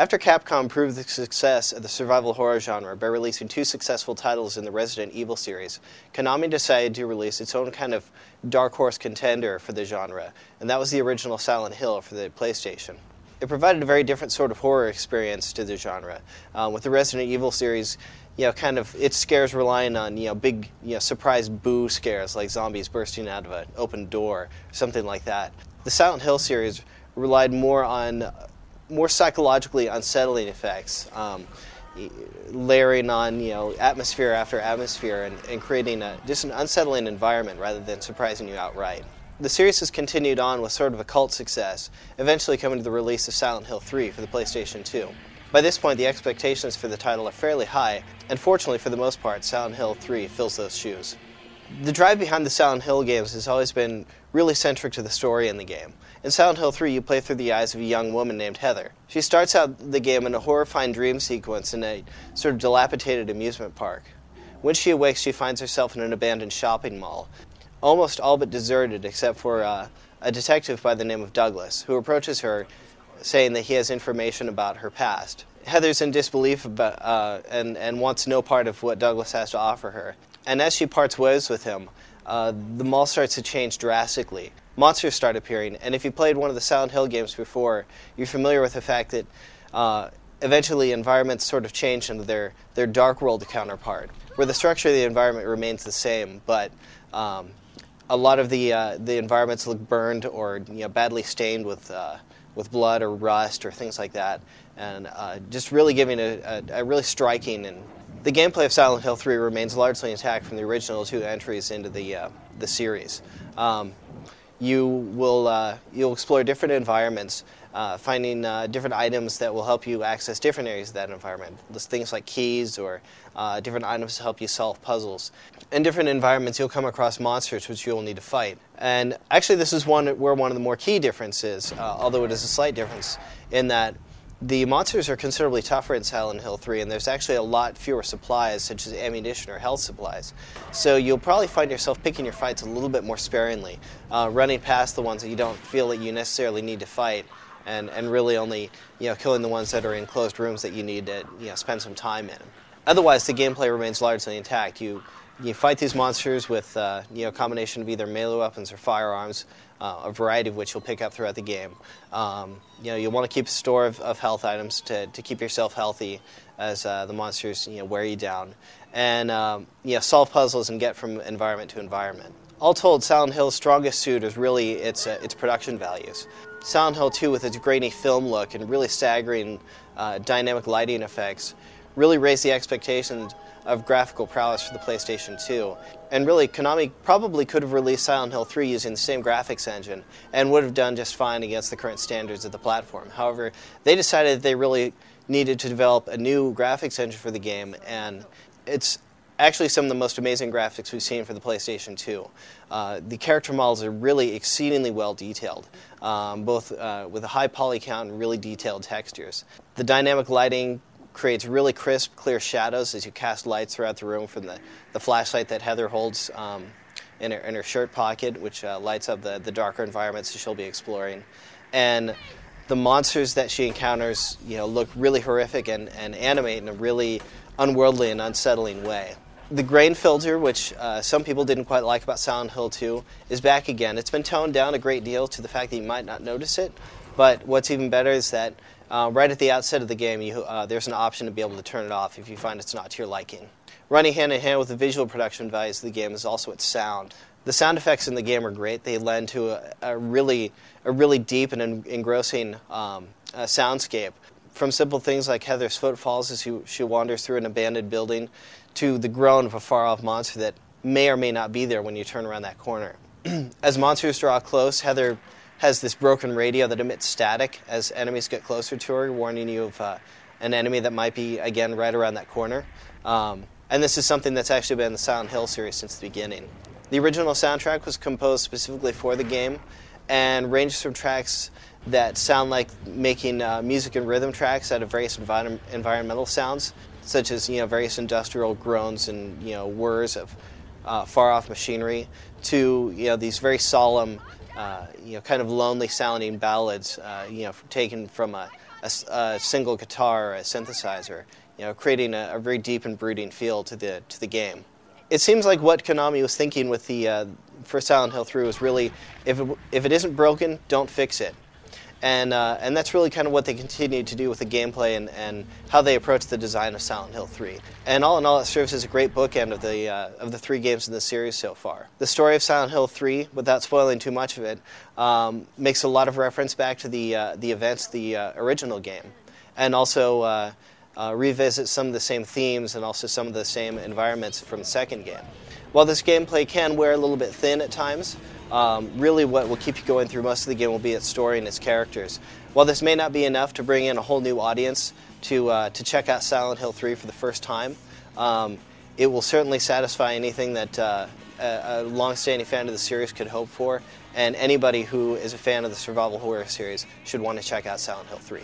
After Capcom proved the success of the survival horror genre by releasing 2 successful titles in the Resident Evil series, Konami decided to release its own kind of dark horse contender for the genre, and that was the original Silent Hill for the PlayStation. It provided a very different sort of horror experience to the genre. With the Resident Evil series, its scares relying on, big, surprise boo scares like zombies bursting out of an open door, something like that. The Silent Hill series relied more on more psychologically unsettling effects, layering on atmosphere after atmosphere and creating just an unsettling environment rather than surprising you outright. The series has continued on with sort of a cult success, eventually coming to the release of Silent Hill 3 for the PlayStation 2. By this point, the expectations for the title are fairly high, and fortunately for the most part, Silent Hill 3 fills those shoes. The drive behind the Silent Hill games has always been really centric to the story in the game. In Silent Hill 3, you play through the eyes of a young woman named Heather. She starts out the game in a horrifying dream sequence in a sort of dilapidated amusement park. When she awakes, she finds herself in an abandoned shopping mall, almost all but deserted except for a detective by the name of Douglas, who approaches her saying that he has information about her past. Heather's in disbelief and wants no part of what Douglas has to offer her. And as she parts ways with him, the mall starts to change drastically. Monsters start appearing, and if you played one of the Silent Hill games before, you're familiar with the fact that eventually environments sort of change into their Dark World counterpart, where the structure of the environment remains the same, but a lot of the environments look burned or badly stained with blood or rust or things like that, and just really giving a really striking. And the gameplay of Silent Hill 3 remains largely intact from the original 2 entries into the series. You'll explore different environments, finding different items that will help you access different areas of that environment. There's things like keys or different items to help you solve puzzles. In different environments, you'll come across monsters which you'll need to fight. And actually, this is where one of the more key differences, although it is a slight difference, in that the monsters are considerably tougher in Silent Hill 3, and there's actually a lot fewer supplies, such as ammunition or health supplies. So you'll probably find yourself picking your fights a little bit more sparingly, running past the ones that you don't feel that you necessarily need to fight, and really only killing the ones that are in closed rooms that you need to spend some time in. Otherwise, the gameplay remains largely intact. You fight these monsters with a combination of either melee weapons or firearms, a variety of which you'll pick up throughout the game. You'll want to keep a store of health items to keep yourself healthy as the monsters wear you down, and solve puzzles and get from environment to environment. All told, Silent Hill's strongest suit is really its production values. Silent Hill 2, with its grainy film look and really staggering dynamic lighting effects, really raised the expectations of graphical prowess for the PlayStation 2. And really, Konami probably could have released Silent Hill 3 using the same graphics engine and would have done just fine against the current standards of the platform. However, they decided that they really needed to develop a new graphics engine for the game, and it's actually some of the most amazing graphics we've seen for the PlayStation 2. The character models are really exceedingly well detailed, both with a high poly count and really detailed textures. The dynamic lighting creates really crisp, clear shadows as you cast lights throughout the room from the flashlight that Heather holds in her shirt pocket, which lights up the darker environments that she'll be exploring. And the monsters that she encounters, look really horrific and animate in a really unworldly and unsettling way. The grain filter, which some people didn't quite like about Silent Hill 2, is back again. It's been toned down a great deal to the fact that you might not notice it, but what's even better is that right at the outset of the game, there's an option to be able to turn it off if you find it's not to your liking. Running hand in hand with the visual production values of the game is also its sound. The sound effects in the game are great. They lend to a really deep and engrossing soundscape. From simple things like Heather's footfalls as she wanders through an abandoned building, to the groan of a far-off monster that may or may not be there when you turn around that corner. As monsters draw close, Heather has this broken radio that emits static as enemies get closer to her, warning you of an enemy that might be, again, right around that corner. And this is something that's actually been in the Silent Hill series since the beginning. The original soundtrack was composed specifically for the game and ranges from tracks that sound like making music and rhythm tracks out of various environmental sounds, such as various industrial groans and whirs of far-off machinery, to these very solemn, kind of lonely-sounding ballads, taken from a a single guitar or a synthesizer, creating a very deep and brooding feel to the game. It seems like what Konami was thinking with the for Silent Hill 3 was really, if it isn't broken, don't fix it. And that's really kind of what they continue to do with the gameplay and how they approach the design of Silent Hill 3. And all in all, it serves as a great bookend of the 3 games in the series so far. The story of Silent Hill 3, without spoiling too much of it, makes a lot of reference back to the events of the original game, and also revisits some of the same themes and also some of the same environments from the second game. While this gameplay can wear a little bit thin at times, really what will keep you going through most of the game will be its story and its characters. While this may not be enough to bring in a whole new audience to check out Silent Hill 3 for the first time, it will certainly satisfy anything that a long-standing fan of the series could hope for, and anybody who is a fan of the survival horror series should want to check out Silent Hill 3.